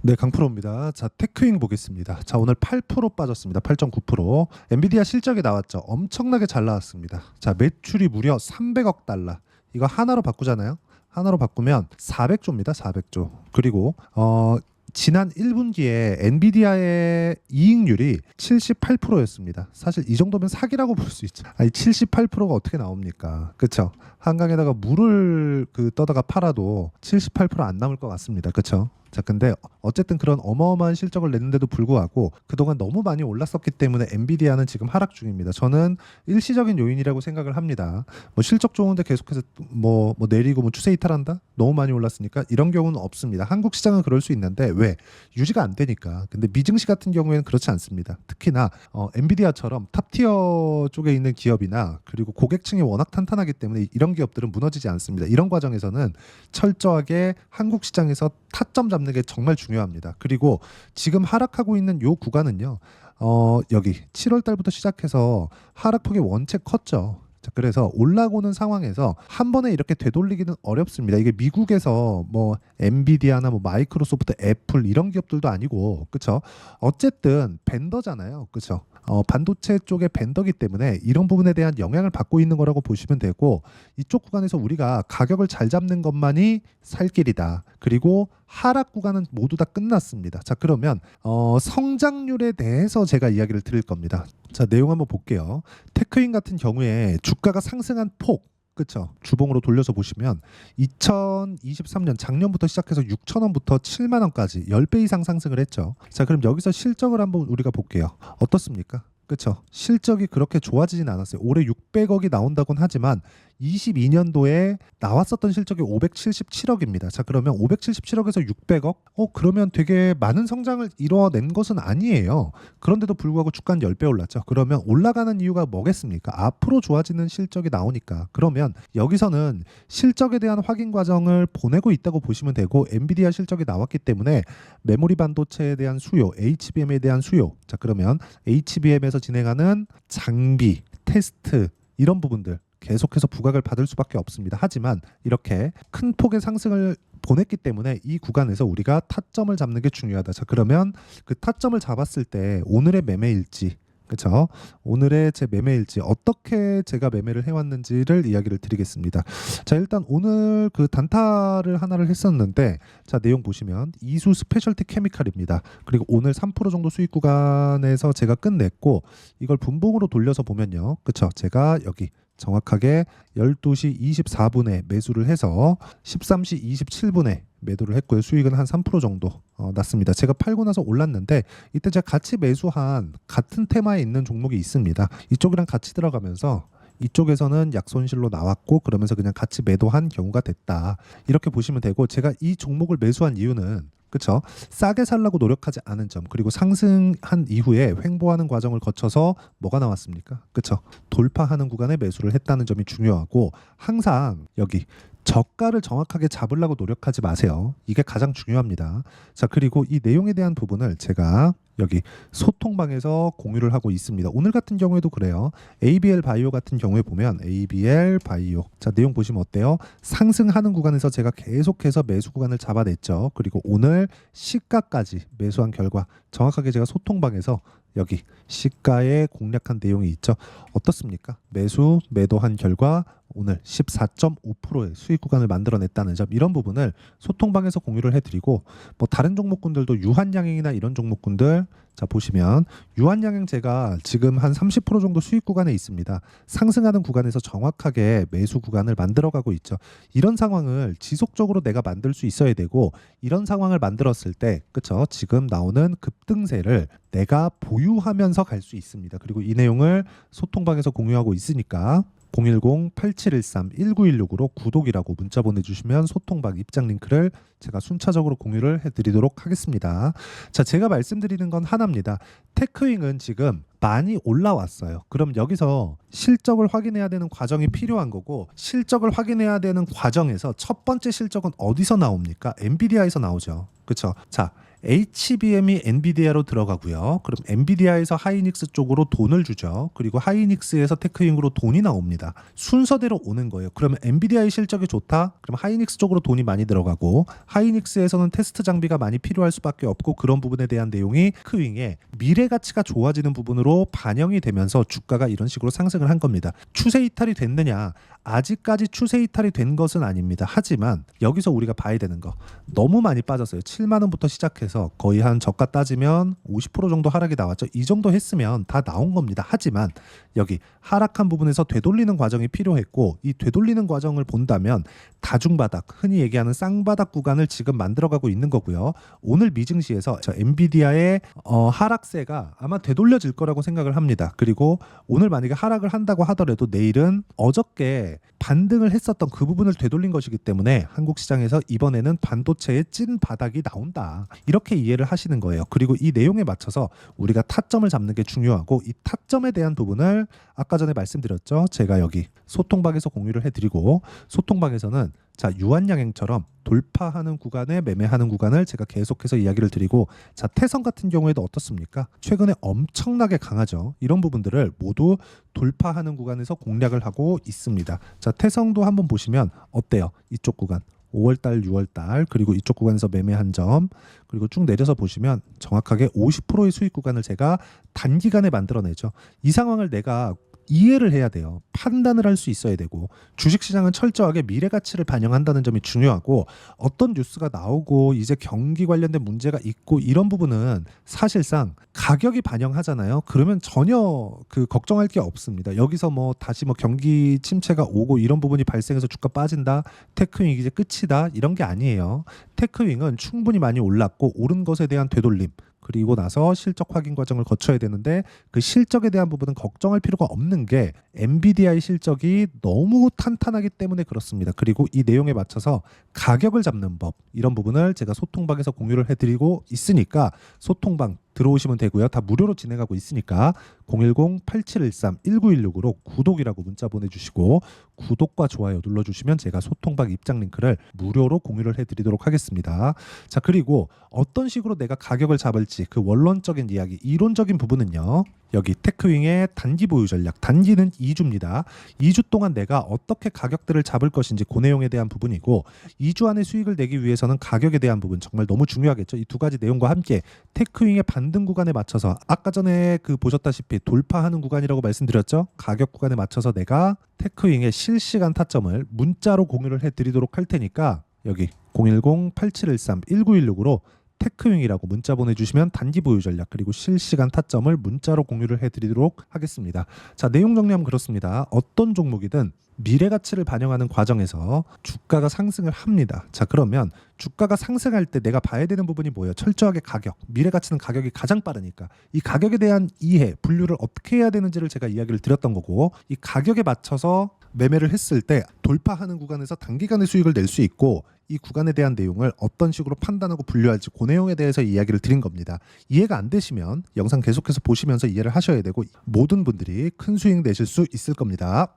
네, 강프로입니다. 자, 테크윙 보겠습니다. 자, 오늘 8% 빠졌습니다. 8.9%. 엔비디아 실적이 나왔죠. 엄청나게 잘 나왔습니다. 자, 매출이 무려 300억 달러. 이거 하나로 바꾸잖아요. 하나로 바꾸면 400조입니다. 400조. 그리고 지난 1분기에 엔비디아의 이익률이 78%였습니다. 사실 이 정도면 사기라고 볼 수 있죠. 아니 78%가 어떻게 나옵니까? 그렇죠? 한강에다가 물을 떠다가 팔아도 78%안 남을 것 같습니다. 그렇죠? 자, 근데 어쨌든 그런 어마어마한 실적을 냈는데도 불구하고 그동안 너무 많이 올랐었기 때문에 엔비디아는 지금 하락 중입니다. 저는 일시적인 요인이라고 생각을 합니다. 뭐 실적 좋은데 계속해서 뭐 내리고 뭐 추세 이탈한다? 너무 많이 올랐으니까 이런 경우는 없습니다. 한국 시장은 그럴 수 있는데 왜? 유지가 안 되니까. 근데 미증시 같은 경우에는 그렇지 않습니다. 특히나 엔비디아처럼 탑티어 쪽에 있는 기업이나 그리고 고객층이 워낙 탄탄하기 때문에 이런 기업들은 무너지지 않습니다. 이런 과정에서는 철저하게 한국 시장에서 타점 잡는 게 정말 중요합니다. 그리고 지금 하락하고 있는 요 구간은요. 여기 7월 달부터 시작해서 하락폭이 원체 컸죠. 자, 그래서 올라오는 상황에서 한 번에 이렇게 되돌리기는 어렵습니다. 이게 미국에서 뭐 엔비디아나 뭐 마이크로소프트, 애플 이런 기업들도 아니고, 그렇죠? 어쨌든 벤더잖아요, 그렇죠? 반도체 쪽의 벤더기 때문에 이런 부분에 대한 영향을 받고 있는 거라고 보시면 되고, 이쪽 구간에서 우리가 가격을 잘 잡는 것만이 살 길이다. 그리고 하락 구간은 모두 다 끝났습니다. 자, 그러면 성장률에 대해서 제가 이야기를 드릴 겁니다. 자, 내용 한번 볼게요. 테크인 같은 경우에 주가가 상승한 폭, 그렇죠? 주봉으로 돌려서 보시면 2023년 작년부터 시작해서 6,000원부터 7만 원까지 10배 이상 상승을 했죠. 자, 그럼 여기서 실적을 한번 우리가 볼게요. 어떻습니까? 그렇죠? 실적이 그렇게 좋아지진 않았어요. 올해 600억이 나온다곤 하지만 22년도에 나왔었던 실적이 577억입니다. 자, 그러면 577억에서 600억? 그러면 되게 많은 성장을 이뤄낸 것은 아니에요. 그런데도 불구하고 주가는 10배 올랐죠. 그러면 올라가는 이유가 뭐겠습니까? 앞으로 좋아지는 실적이 나오니까. 그러면 여기서는 실적에 대한 확인 과정을 보내고 있다고 보시면 되고, 엔비디아 실적이 나왔기 때문에 메모리 반도체에 대한 수요, HBM에 대한 수요. 자, 그러면 HBM에서 진행하는 장비, 테스트 이런 부분들 계속해서 부각을 받을 수밖에 없습니다. 하지만 이렇게 큰 폭의 상승을 보냈기 때문에 이 구간에서 우리가 타점을 잡는 게 중요하다. 자, 그러면 그 타점을 잡았을 때 오늘의 매매일지, 그렇죠? 오늘의 제 매매일지 어떻게 제가 매매를 해왔는지를 이야기를 드리겠습니다. 자, 일단 오늘 그 단타를 하나를 했었는데, 자, 내용 보시면 이수 스페셜티 케미칼입니다. 그리고 오늘 3% 정도 수익 구간에서 제가 끝냈고, 이걸 분봉으로 돌려서 보면요, 그렇죠? 제가 여기 정확하게 12시 24분에 매수를 해서 13시 27분에 매도를 했고요. 수익은 한 3% 정도 났습니다. 제가 팔고 나서 올랐는데 이때 제가 같이 매수한 같은 테마에 있는 종목이 있습니다. 이쪽이랑 같이 들어가면서 이쪽에서는 약손실로 나왔고, 그러면서 그냥 같이 매도한 경우가 됐다. 이렇게 보시면 되고, 제가 이 종목을 매수한 이유는, 그렇죠? 싸게 살라고 노력하지 않은 점, 그리고 상승한 이후에 횡보하는 과정을 거쳐서 뭐가 나왔습니까? 그렇죠? 돌파하는 구간에 매수를 했다는 점이 중요하고, 항상 여기 저가를 정확하게 잡으려고 노력하지 마세요. 이게 가장 중요합니다. 자, 그리고 이 내용에 대한 부분을 제가 여기 소통방에서 공유를 하고 있습니다. 오늘 같은 경우에도 그래요. ABL 바이오 같은 경우에 보면 ABL 바이오, 자, 내용 보시면 어때요? 상승하는 구간에서 제가 계속해서 매수 구간을 잡아냈죠. 그리고 오늘 시가까지 매수한 결과 정확하게 제가 소통방에서 여기 시가에 공략한 내용이 있죠. 어떻습니까? 매수 매도한 결과 오늘 14.5%의 수익 구간을 만들어냈다는 점, 이런 부분을 소통방에서 공유를 해드리고, 뭐 다른 종목군들도 유한양행이나 이런 종목군들, 자, 보시면 유한양행 제가 지금 한 30% 정도 수익 구간에 있습니다. 상승하는 구간에서 정확하게 매수 구간을 만들어가고 있죠. 이런 상황을 지속적으로 내가 만들 수 있어야 되고, 이런 상황을 만들었을 때, 그렇죠? 지금 나오는 급등세를 내가 보유하면서 갈 수 있습니다. 그리고 이 내용을 소통방에서 공유하고 있으니까 010-8713-1916으로 구독이라고 문자 보내주시면 소통방 입장 링크를 제가 순차적으로 공유를 해드리도록 하겠습니다. 자, 제가 말씀드리는 건 하나입니다. 테크윙은 지금 많이 올라왔어요. 그럼 여기서 실적을 확인해야 되는 과정이 필요한 거고, 실적을 확인해야 되는 과정에서 첫 번째 실적은 어디서 나옵니까? 엔비디아에서 나오죠. 그렇죠? 자, HBM이 엔비디아로 들어가고요. 그럼 엔비디아에서 하이닉스 쪽으로 돈을 주죠. 그리고 하이닉스에서 테크윙으로 돈이 나옵니다. 순서대로 오는 거예요. 그러면 엔비디아의 실적이 좋다? 그럼 하이닉스 쪽으로 돈이 많이 들어가고, 하이닉스에서는 테스트 장비가 많이 필요할 수밖에 없고, 그런 부분에 대한 내용이 테크윙의 미래 가치가 좋아지는 부분으로 반영이 되면서 주가가 이런 식으로 상승을 한 겁니다. 추세 이탈이 됐느냐? 아직까지 추세 이탈이 된 것은 아닙니다. 하지만 여기서 우리가 봐야 되는 거, 너무 많이 빠졌어요. 7만 원부터 시작해서 거의 한 저가 따지면 50% 정도 하락이 나왔죠. 이 정도 했으면 다 나온 겁니다. 하지만 여기 하락한 부분에서 되돌리는 과정이 필요했고, 이 되돌리는 과정을 본다면 다중바닥, 흔히 얘기하는 쌍바닥 구간을 지금 만들어가고 있는 거고요. 오늘 미증시에서 엔비디아의 하락세가 아마 되돌려질 거라고 생각을 합니다. 그리고 오늘 만약에 하락을 한다고 하더라도 내일은 어저께 반등을 했었던 그 부분을 되돌린 것이기 때문에 한국 시장에서 이번에는 반도체의 찐 바닥이 나온다, 이렇게 이해를 하시는 거예요. 그리고 이 내용에 맞춰서 우리가 타점을 잡는 게 중요하고, 이 타점에 대한 부분을 아까 전에 말씀드렸죠. 제가 여기 소통방에서 공유를 해드리고, 소통방에서는 자, 유한양행처럼 돌파하는 구간에 매매하는 구간을 제가 계속해서 이야기를 드리고, 자, 태성 같은 경우에도 어떻습니까? 최근에 엄청나게 강하죠. 이런 부분들을 모두 돌파하는 구간에서 공략을 하고 있습니다. 자, 태성도 한번 보시면 어때요? 이쪽 구간 5월달, 6월달, 그리고 이쪽 구간에서 매매한 점, 그리고 쭉 내려서 보시면 정확하게 50%의 수익 구간을 제가 단기간에 만들어내죠. 이 상황을 내가 이해를 해야 돼요. 판단을 할 수 있어야 되고, 주식시장은 철저하게 미래 가치를 반영한다는 점이 중요하고, 어떤 뉴스가 나오고 이제 경기 관련된 문제가 있고 이런 부분은 사실상 가격이 반영하잖아요. 그러면 전혀 그 걱정할 게 없습니다. 여기서 뭐 다시 뭐 경기 침체가 오고 이런 부분이 발생해서 주가 빠진다, 테크윙 이제 끝이다, 이런 게 아니에요. 테크윙은 충분히 많이 올랐고, 오른 것에 대한 되돌림, 그리고 나서 실적 확인 과정을 거쳐야 되는데, 그 실적에 대한 부분은 걱정할 필요가 없는 게 엔비디아의 실적이 너무 탄탄하기 때문에 그렇습니다. 그리고 이 내용에 맞춰서 가격을 잡는 법, 이런 부분을 제가 소통방에서 공유를 해드리고 있으니까 소통방 들어오시면 되고요. 다 무료로 진행하고 있으니까 010-8713-1916으로 구독이라고 문자 보내주시고, 구독과 좋아요 눌러주시면 제가 소통방 입장 링크를 무료로 공유를 해드리도록 하겠습니다. 자, 그리고 어떤 식으로 내가 가격을 잡을지 그 원론적인 이야기, 이론적인 부분은요, 여기 테크윙의 단기 보유 전략, 단기는 2주입니다. 2주 동안 내가 어떻게 가격들을 잡을 것인지 그 내용에 대한 부분이고, 2주 안에 수익을 내기 위해서는 가격에 대한 부분 정말 너무 중요하겠죠. 이 두 가지 내용과 함께 테크윙의 반등 구간에 맞춰서, 아까 전에 그 보셨다시피 돌파하는 구간이라고 말씀드렸죠. 가격 구간에 맞춰서 내가 테크윙의 실시간 타점을 문자로 공유를 해드리도록 할 테니까, 여기 010-8713-1916으로 테크윙이라고 문자 보내주시면 단기 보유 전략, 그리고 실시간 타점을 문자로 공유를 해드리도록 하겠습니다. 자, 내용 정리하면 그렇습니다. 어떤 종목이든 미래 가치를 반영하는 과정에서 주가가 상승을 합니다. 자, 그러면 주가가 상승할 때 내가 봐야 되는 부분이 뭐예요? 철저하게 가격, 미래 가치는 가격이 가장 빠르니까 이 가격에 대한 이해, 분류를 어떻게 해야 되는지를 제가 이야기를 드렸던 거고, 이 가격에 맞춰서 매매를 했을 때 돌파하는 구간에서 단기간에 수익을 낼 수 있고, 이 구간에 대한 내용을 어떤 식으로 판단하고 분류할지 그 내용에 대해서 이야기를 드린 겁니다. 이해가 안 되시면 영상 계속해서 보시면서 이해를 하셔야 되고, 모든 분들이 큰 수익 내실 수 있을 겁니다.